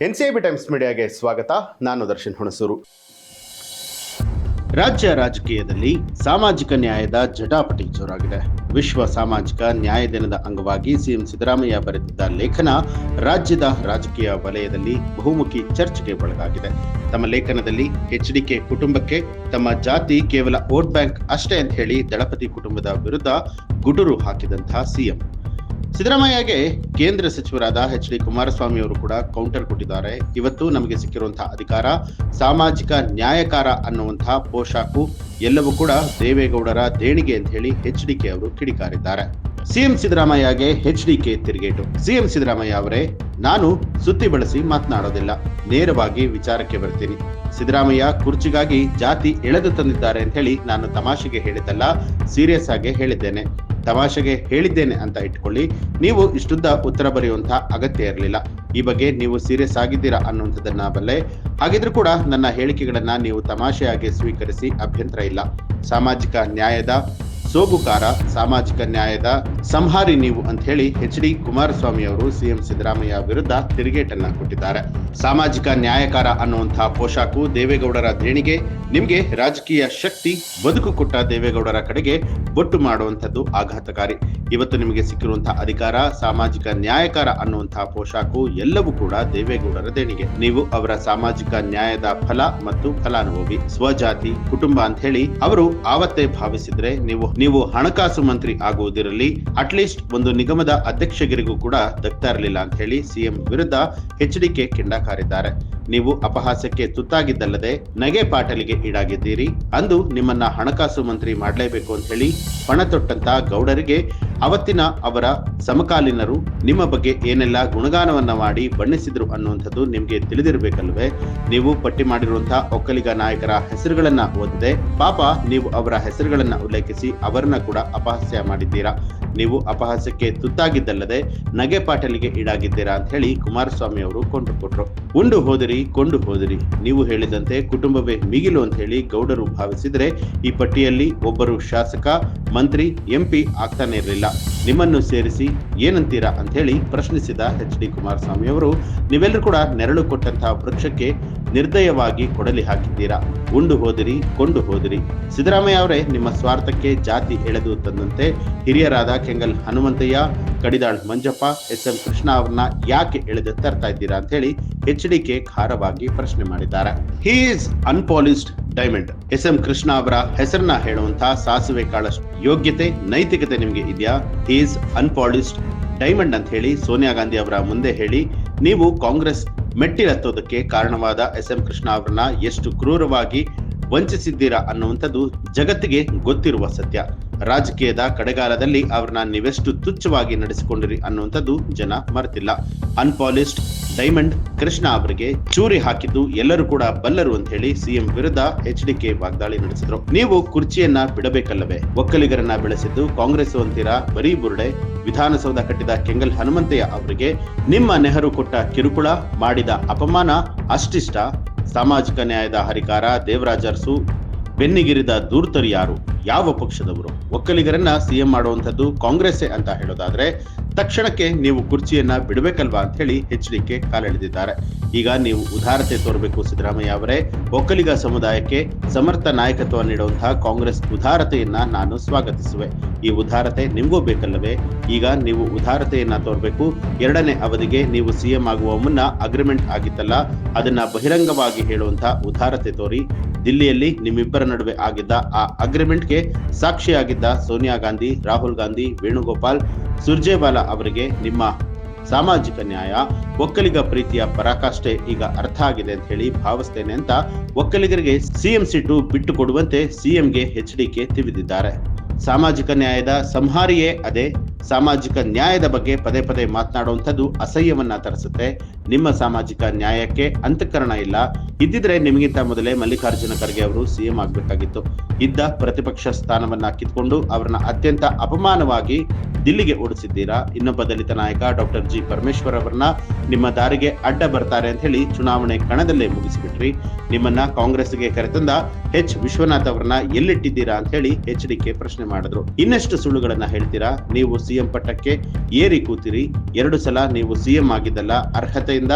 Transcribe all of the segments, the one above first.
NCIB times ಮೀಡಿಯಾಗೆ ಸ್ವಾಗತ. ನಾನು ದರ್ಶನ್ ಹುಣಸೂರು. ರಾಜ್ಯ ರಾಜಕೀಯದಲ್ಲಿ ಸಾಮಾಜಿಕ ನ್ಯಾಯದ ಜಟಾಪಟಿ ಜೋರಾಗಿದೆ. ವಿಶ್ವ ಸಾಮಾಜಿಕ ನ್ಯಾಯ ದಿನದ ಅಂಗವಾಗಿ ಸಿಎಂ ಸಿದ್ದರಾಮಯ್ಯ ಬರೆದಿದ್ದ ಲೇಖನ ರಾಜ್ಯದ ರಾಜಕೀಯ ವಲಯದಲ್ಲಿ ಬಹುಮುಖಿ ಚರ್ಚೆಗೆ ಒಳಗಾಗಿದೆ. ತಮ್ಮ ಲೇಖನದಲ್ಲಿ HDK ಕುಟುಂಬಕ್ಕೆ ತಮ್ಮ ಜಾತಿ ಕೇವಲ ವೋಟ್ ಬ್ಯಾಂಕ್ ಅಷ್ಟೇ ಅಂತ ಹೇಳಿ ದಳಪತಿ ಕುಟುಂಬದ ವಿರುದ್ಧ ಗುಡುರು ಹಾಕಿದಂತಹ ಸಿಎಂ ಸಿದ್ದರಾಮಯ್ಯಗೆ ಕೇಂದ್ರ ಸಚಿವರಾದ HD ಕುಮಾರಸ್ವಾಮಿ ಅವರು ಕೂಡ ಕೌಂಟರ್ ಕೊಟ್ಟಿದ್ದಾರೆ. ಇವತ್ತು ನಮಗೆ ಸಿಕ್ಕಿರುವಂತಹ ಅಧಿಕಾರ ಸಾಮಾಜಿಕ ನ್ಯಾಯಕಾರ ಅನ್ನುವಂತಹ ಪೋಷಾಕು ಎಲ್ಲವೂ ಕೂಡ ದೇವೇಗೌಡರ ದೇಣಿಗೆ ಅಂತ ಹೇಳಿ HDK ಅವರು ಕಿಡಿಕಾರಿದ್ದಾರೆ. ಸಿಎಂ ಸಿದ್ದರಾಮಯ್ಯಗೆ HDK ತಿರುಗೇಟು. ಸಿಎಂ ಸಿದ್ದರಾಮಯ್ಯ ಅವರೇ, ನಾನು ಸುತ್ತಿ ಬಳಸಿ ಮಾತನಾಡೋದಿಲ್ಲ, ನೇರವಾಗಿ ವಿಚಾರಕ್ಕೆ ಬರ್ತೀನಿ. ಸಿದ್ದರಾಮಯ್ಯ ಕುರ್ಚಿಗಾಗಿ ಜಾತಿ ಎಳೆದು ತಂದಿದ್ದಾರೆ ಅಂತ ಹೇಳಿ ನಾನು ತಮಾಷೆಗೆ ಹೇಳಿದ್ದಲ್ಲ, ಸೀರಿಯಸ್ ಆಗಿ ಹೇಳಿದ್ದೇನೆ. ತಮಾಷೆಗೆ ಹೇಳಿದ್ದೇನೆ ಅಂತ ಇಟ್ಕೊಳ್ಳಿ, ನೀವು ಇಷ್ಟುದ್ದ ಉತ್ತರ ಬರೆಯುವಂತಹ ಅಗತ್ಯ ಇರಲಿಲ್ಲ. ಈ ಬಗ್ಗೆ ನೀವು ಸೀರಿಯಸ್ ಆಗಿದ್ದೀರಾ ಅನ್ನುವಂಥದ್ದನ್ನ ಬಲ್ಲೆ. ಹಾಗಿದ್ರೂ ಕೂಡ ನನ್ನ ಹೇಳಿಕೆಗಳನ್ನ ನೀವು ತಮಾಷೆಯಾಗಿ ಸ್ವೀಕರಿಸಿ ಅಭ್ಯಂತರ ಇಲ್ಲ. ಸಾಮಾಜಿಕ ನ್ಯಾಯದ ಸೋಗುಕಾರ, ಸಾಮಾಜಿಕ ನ್ಯಾಯದ ಸಂಹಾರಿ ನೀವು ಅಂತ ಹೇಳಿ HD ಕುಮಾರಸ್ವಾಮಿ ಅವರು ಸಿಎಂ ಸಿದ್ದರಾಮಯ್ಯ ವಿರುದ್ಧ ತಿರುಗೇಟನ್ನ ಕೊಟ್ಟಿದ್ದಾರೆ. ಸಾಮಾಜಿಕ ನ್ಯಾಯಕಾರ ಅನ್ನುವಂತಹ ಪೋಷಾಕು ದೇವೇಗೌಡರ ದೇಣಿಗೆ, ನಿಮ್ಗೆ ರಾಜಕೀಯ ಶಕ್ತಿ, ಬದುಕು ಕೊಟ್ಟ ದೇವೇಗೌಡರ ಕಡೆಗೆ ಬೊಟ್ಟು ಮಾಡುವಂಥದ್ದು ಆಘಾತಕಾರಿ. ಇವತ್ತು ನಿಮಗೆ ಸಿಕ್ಕಿರುವಂತಹ ಅಧಿಕಾರ ಸಾಮಾಜಿಕ ನ್ಯಾಯಕಾರ ಅನ್ನುವಂತಹ ಪೋಷಾಕು ಎಲ್ಲವೂ ಕೂಡ ದೇವೇಗೌಡರ ದೇಣಿಗೆ. ನೀವು ಅವರ ಸಾಮಾಜಿಕ ನ್ಯಾಯದ ಫಲ ಮತ್ತು ಫಲಾನುಭವಿ. ಸ್ವಜಾತಿ ಕುಟುಂಬ ಅಂತ ಹೇಳಿ ಅವರು ಆವತ್ತೇ ಭಾವಿಸಿದ್ರೆ ನೀವು ಹಣಕಾಸು ಮಂತ್ರಿ ಆಗುವುದಿರಲಿ, ಅಟ್ಲೀಸ್ಟ್ ಒಂದು ನಿಗಮದ ಅಧ್ಯಕ್ಷಗಿರಿಗೂ ಕೂಡ ದಕ್ತಾ ಇರಲಿಲ್ಲ ಅಂತ ಹೇಳಿ ಸಿಎಂ ವಿರುದ್ಧ HDK ಕಿಂಡಕಾರಿದ್ದಾರೆ. ನೀವು ಅಪಹಾಸ್ಯಕ್ಕೆ ತುತ್ತಾಗಿದ್ದಲ್ಲದೆ ನಗೆ ಪಾಟಲಿಗೆ ಈಡಾಗಿದ್ದೀರಿ. ಅಂದು ನಿಮ್ಮನ್ನ ಹಣಕಾಸು ಮಂತ್ರಿ ಮಾಡಲೇಬೇಕು ಅಂತ ಹೇಳಿ ಪಣ ತೊಟ್ಟಂತ ಗೌಡರಿಗೆ ಅವತ್ತಿನ ಅವರ ಸಮಕಾಲೀನರು ನಿಮ್ಮ ಬಗ್ಗೆ ಏನೆಲ್ಲ ಗುಣಗಾನವನ್ನ ಮಾಡಿ ಬಣ್ಣಿಸಿದ್ರು ಅನ್ನುವಂಥದ್ದು ನಿಮ್ಗೆ ತಿಳಿದಿರಬೇಕಲ್ವೇ? ನೀವು ಪಟ್ಟಿ ಮಾಡಿರುವಂತಹ ಒಕ್ಕಲಿಗ ನಾಯಕರ ಹೆಸರುಗಳನ್ನ ಓದಿದೆ. ಪಾಪ ನೀವು ಅವರ ಹೆಸರುಗಳನ್ನ ಉಲ್ಲೇಖಿಸಿ ಅವರನ್ನ ಕೂಡ ಅಪಹಾಸ್ಯ ಮಾಡಿದ್ದೀರಾ. ನೀವು ಅಪಹಾಸ್ಯಕ್ಕೆ ತುತ್ತಾಗಿದ್ದಲ್ಲದೆ ನಗೆ ಪಾಟಲಿಗೆ ಈಡಾಗಿದ್ದೀರಾ ಅಂತ ಹೇಳಿ ಕುಮಾರಸ್ವಾಮಿ ಅವರು ಕೊಂಡು ಕೊಟ್ರು. ಉಂಡು ಹೋದಿರಿ, ಕೊಂಡು ಹೋದಿರಿ. ನೀವು ಹೇಳಿದಂತೆ ಕುಟುಂಬವೇ ಮಿಗಿಲು ಅಂತ ಹೇಳಿ ಗೌಡರು ಭಾವಿಸಿದ್ರೆ ಈ ಪಟ್ಟಿಯಲ್ಲಿ ಒಬ್ಬರು ಶಾಸಕ, ಮಂತ್ರಿ, MP ಆಗ್ತಾನೆ ಇರಲಿಲ್ಲ. ನಿಮ್ಮನ್ನು ಸೇರಿಸಿ ಏನಂತೀರಾ ಅಂತ ಹೇಳಿ ಪ್ರಶ್ನಿಸಿದ HD ಕುಮಾರಸ್ವಾಮಿ ಅವರು, ನೀವೆಲ್ಲರೂ ಕೂಡ ನೆರಳು ಕೊಟ್ಟಂತಹ ವೃಕ್ಷಕ್ಕೆ ನಿರ್ದಯವಾಗಿ ಕೊಡಲಿ ಹಾಕಿದ್ದೀರಾ. ಉಂಡು ಹೋದಿರಿ, ಕೊಂಡು ಹೋದಿರಿ. ಸಿದ್ದರಾಮಯ್ಯ ಅವರೇ, ನಿಮ್ಮ ಸ್ವಾರ್ಥಕ್ಕೆ ಜಾತಿ ಎಳೆದು ತಂದಂತೆ ಹಿರಿಯರಾದ ಕೆಂಗಲ್ ಹನುಮಂತಯ್ಯ, ಕಡಿದಾಳ್ ಮಂಜಪ್ಪ, SM ಕೃಷ್ಣ ಅವ್ರನ್ನ ಯಾಕೆ ಎಳೆದು ತರ್ತಾ ಇದ್ದೀರಾ ಅಂತ ಹೇಳಿ HDK ಖಾರವಾಗಿ ಪ್ರಶ್ನೆ ಮಾಡಿದ್ದಾರೆ. He is unpolished diamond. SM Krishna ಅವರ ಹೆಸರನ್ನ ಹೇಳುವಂತಹ ಸಾಸಿವೆ ಕಾಳಷ್ಟು ಯೋಗ್ಯತೆ, ನೈತಿಕತೆ ನಿಮ್ಗೆ ಇದೆಯಾ? ಹಿ ಈಸ್ ಅನ್ಪಾಲಿಶ್ಡ್ ಡೈಮಂಡ್ ಅಂತ ಹೇಳಿ ಸೋನಿಯಾ ಗಾಂಧಿ ಅವರ ಮುಂದೆ ಹೇಳಿ ನೀವು ಕಾಂಗ್ರೆಸ್ ಮೆಟ್ಟಿಲತ್ತೋದಕ್ಕೆ ಕಾರಣವಾದ SM ಕೃಷ್ಣ ಅವರನ್ನ ಎಷ್ಟು ಕ್ರೂರವಾಗಿ ವಂಚಿಸಿದ್ದೀರಾ ಅನ್ನುವಂಥದ್ದು ಜಗತ್ತಿಗೆ ಗೊತ್ತಿರುವ ಸತ್ಯ. ರಾಜಕೀಯದ ಕಡೆಗಾಲದಲ್ಲಿ ಅವ್ರನ್ನ ನೀವೆಷ್ಟು ತುಚ್ಛವಾಗಿ ನಡೆಸಿಕೊಂಡಿರಿ ಅನ್ನುವಂಥದ್ದು ಜನ ಮರೆತಿಲ್ಲ. ಅನ್ಪಾಲಿಶ್ಡ್ ಡೈಮಂಡ್ ಕೃಷ್ಣ ಅವರಿಗೆ ಚೂರಿ ಹಾಕಿದ್ದು ಎಲ್ಲರೂ ಕೂಡ ಬಲ್ಲರು ಅಂತ ಹೇಳಿ ಸಿಎಂ ವಿರುದ್ಧ HDK ವಾಗ್ದಾಳಿ ನಡೆಸಿದ್ರು. ನೀವು ಕುರ್ಚಿಯನ್ನ ಬಿಡಬೇಕಲ್ಲವೇ? ಒಕ್ಕಲಿಗರನ್ನ ಬೆಳೆಸಿದ್ದು ಕಾಂಗ್ರೆಸ್ ಅಂತೀರಾ? ಬರೀ ಬುರುಡೆ. ವಿಧಾನಸೌಧ ಕಟ್ಟಿದ ಕೆಂಗಲ್ ಹನುಮಂತಯ್ಯ ಅವರಿಗೆ ನಿಮ್ಮ ನೆಹರು ಕೊಟ್ಟ ಕಿರುಕುಳ, ಮಾಡಿದ ಅಪಮಾನ ಅಷ್ಟಿಷ್ಟ? ಸಾಮಾಜಿಕ ನ್ಯಾಯದ ಹರಿಕಾರ ದೇವರಾಜ ಅರಸು ಬೆನ್ನಿಗಿರಿದ ಧೂರ್ತರು ಯಾರು? ಯಾವ ಪಕ್ಷದವರು? ಒಕ್ಕಲಿಗರನ್ನ CM ಮಾಡುವಂಥದ್ದು ಕಾಂಗ್ರೆಸ್ಸೇ ಅಂತ ಹೇಳೋದಾದ್ರೆ ತಕ್ಷಣಕ್ಕೆ ನೀವು ಕುರ್ಚಿಯನ್ನ ಬಿಡಬೇಕಲ್ವಾ ಅಂತ ಹೇಳಿ HDK ಕಾಲೆಳೆದಿದ್ದಾರೆ. ಈಗ ನೀವು ಉದಾರತೆ ತೋರಬೇಕು ಸಿದ್ದರಾಮಯ್ಯ ಅವರೇ. ಒಕ್ಕಲಿಗ ಸಮುದಾಯಕ್ಕೆ ಸಮರ್ಥ ನಾಯಕತ್ವ ನೀಡುವಂತಹ ಕಾಂಗ್ರೆಸ್ ಉದಾರತೆಯನ್ನ ನಾನು ಸ್ವಾಗತಿಸುವೆ. ಈ ಉದಾರತೆ ನಿಮ್ಗೂ ಬೇಕಲ್ಲವೇ? ಈಗ ನೀವು ಉದಾರತೆಯನ್ನ ತೋರ್ಬೇಕು. 2ನೇ ಅವಧಿಗೆ ನೀವು CM ಆಗುವ ಮುನ್ನ ಅಗ್ರಿಮೆಂಟ್ ಆಗಿತ್ತಲ್ಲ, ಅದನ್ನ ಬಹಿರಂಗವಾಗಿ ಹೇಳುವಂತಹ ಉದಾರತೆ ತೋರಿ. ದಿಲ್ಲಿಯಲ್ಲಿ ನಿಮ್ಮಿಬ್ಬರ ನಡುವೆ ಆಗಿದ್ದ ಆ ಅಗ್ರಿಮೆಂಟ್ಗೆ ಸಾಕ್ಷಿಯಾಗಿದ್ದ ಸೋನಿಯಾ ಗಾಂಧಿ, ರಾಹುಲ್ ಗಾಂಧಿ, ವೇಣುಗೋಪಾಲ್, ಸುರ್ಜೇವಾಲಾ ಅವರಿಗೆ ನಿಮ್ಮ ಸಾಮಾಜಿಕ ನ್ಯಾಯ, ಒಕ್ಕಲಿಗ ಪ್ರೀತಿಯ ಪರಾಕಾಷ್ಠೆ ಈಗ ಅರ್ಥ ಆಗಿದೆ ಅಂತ ಹೇಳಿ ಭಾವಿಸ್ತೇನೆ ಅಂತ ಒಕ್ಕಲಿಗರಿಗೆ CM ಸೀಟು ಬಿಟ್ಟು ಕೊಡುವಂತೆ CMಗೆ HDK ತಿವಿದಿದ್ದಾರೆ. ಸಾಮಾಜಿಕ ನ್ಯಾಯದ ಸಂಹಾರಿಯೇ ಅದೇ. ಸಾಮಾಜಿಕ ನ್ಯಾಯದ ಬಗ್ಗೆ ಪದೇ ಪದೇ ಮಾತನಾಡುವಂಥದ್ದು ಅಸಹ್ಯವನ್ನ ತರಿಸುತ್ತೆ. ನಿಮ್ಮ ಸಾಮಾಜಿಕ ನ್ಯಾಯಕ್ಕೆ ಅಂತಃಕರಣ ಇಲ್ಲ. ಇದ್ದಿದ್ರೆ ನಿಮಗಿಂತ ಮೊದಲೇ ಮಲ್ಲಿಕಾರ್ಜುನ ಖರ್ಗೆ ಅವರು ಸಿಎಂ ಆಗಬೇಕಾಗಿತ್ತು. ಇದ್ದ ಪ್ರತಿಪಕ್ಷ ಸ್ಥಾನವನ್ನ ಕಿತ್ಕೊಂಡು ಅವರನ್ನ ಅತ್ಯಂತ ಅಪಮಾನವಾಗಿ ದಿಲ್ಲಿಗೆ ಓಡಿಸಿದ್ದೀರಾ. ಇನ್ನೊಬ್ಬ ದಲಿತ ನಾಯಕ ಡಾಕ್ಟರ್ ಜಿ ಪರಮೇಶ್ವರ್ ಅವರನ್ನ ನಿಮ್ಮ ದಾರಿಗೆ ಅಡ್ಡ ಬರ್ತಾರೆ ಅಂತ ಹೇಳಿ ಚುನಾವಣೆ ಕಣದಲ್ಲೇ ಮುಗಿಸಿಬಿಟ್ರಿ. ನಿಮ್ಮನ್ನ ಕಾಂಗ್ರೆಸ್ಗೆ ಕರೆತಂದ ಎಚ್ ವಿಶ್ವನಾಥ್ ಅವರನ್ನ ಎಲ್ಲಿಟ್ಟಿದ್ದೀರಾ ಅಂತ ಹೇಳಿ HDK ಪ್ರಶ್ನೆ ಮಾಡಿದ್ರು. ಇನ್ನೆಷ್ಟು ಸುಳ್ಳುಗಳನ್ನ ಹೇಳ್ತೀರಾ? ನೀವು ಸಿಎಂ ಪಟ್ಟಕ್ಕೆ ಏರಿ ಕೂತಿರಿ. 2 ಸಲ ನೀವು ಸಿಎಂ ಆಗಿದ್ದಲ್ಲ, ಅರ್ಹತೆಯಿಂದ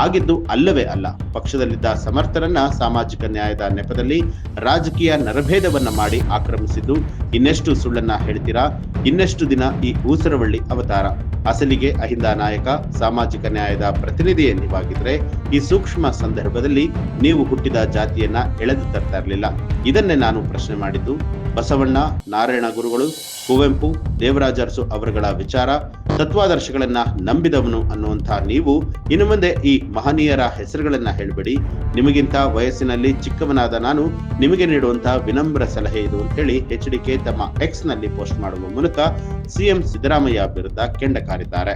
ಆಗಿದ್ದು ಅಲ್ಲವೇ ಅಲ್ಲ. ಪಕ್ಷದಲ್ಲಿದ್ದ ಸಮರ್ಥರನ್ನ ಸಾಮಾಜಿಕ ನ್ಯಾಯದ ನೆಪದಲ್ಲಿ ರಾಜಕೀಯ ನರಭೇದವನ್ನ ಮಾಡಿ ಆಕ್ರಮಿಸಿದ್ದು ಇನ್ನೆಷ್ಟು ಸುಳ್ಳನ್ನ ಹೇಳ್ತೀರಾ? ಇನ್ನೆಷ್ಟು ದಿನ ಈ ಊಸರವಳ್ಳಿ ಅವತಾರ? ಅಸಲಿಗೆ ಅಹಿಂದ ನಾಯಕ, ಸಾಮಾಜಿಕ ನ್ಯಾಯದ ಪ್ರತಿನಿಧಿಯೇ ನೀವಾಗಿದ್ರೆ ಈ ಸೂಕ್ಷ್ಮ ಸಂದರ್ಭದಲ್ಲಿ ನೀವು ಹುಟ್ಟಿದ ಜಾತಿಯನ್ನ ಎಳೆದು ತರ್ತಾ ಇರಲಿಲ್ಲ. ಇದನ್ನೇ ನಾನು ಪ್ರಶ್ನೆ ಮಾಡಿದ್ದು. ಬಸವಣ್ಣ, ನಾರಾಯಣ ಗುರುಗಳು, ಕುವೆಂಪು, ದೇವರಾಜ ಅರಸು ಅವರುಗಳ ವಿಚಾರ, ತತ್ವಾದರ್ಶಗಳನ್ನ ನಂಬಿದವನು ಅನ್ನುವಂಥ ನೀವು ಇನ್ನು ಮುಂದೆ ಈ ಮಹನೀಯರ ಹೆಸರುಗಳನ್ನ ಹೇಳ್ಬೇಡಿ. ನಿಮಗಿಂತ ವಯಸ್ಸಿನಲ್ಲಿ ಚಿಕ್ಕವನಾದ ನಾನು ನಿಮಗೆ ನೀಡುವಂತಹ ವಿನಮ್ರ ಸಲಹೆ ಇದು ಅಂತ ಹೇಳಿ HDK ತಮ್ಮ X ನಲ್ಲಿ ಪೋಸ್ಟ್ ಮಾಡುವ ಮೂಲಕ ಸಿಎಂ ಸಿದ್ದರಾಮಯ್ಯ ವಿರುದ್ಧ ಕೆಂಡ ಕಾರಿದ್ದಾರೆ.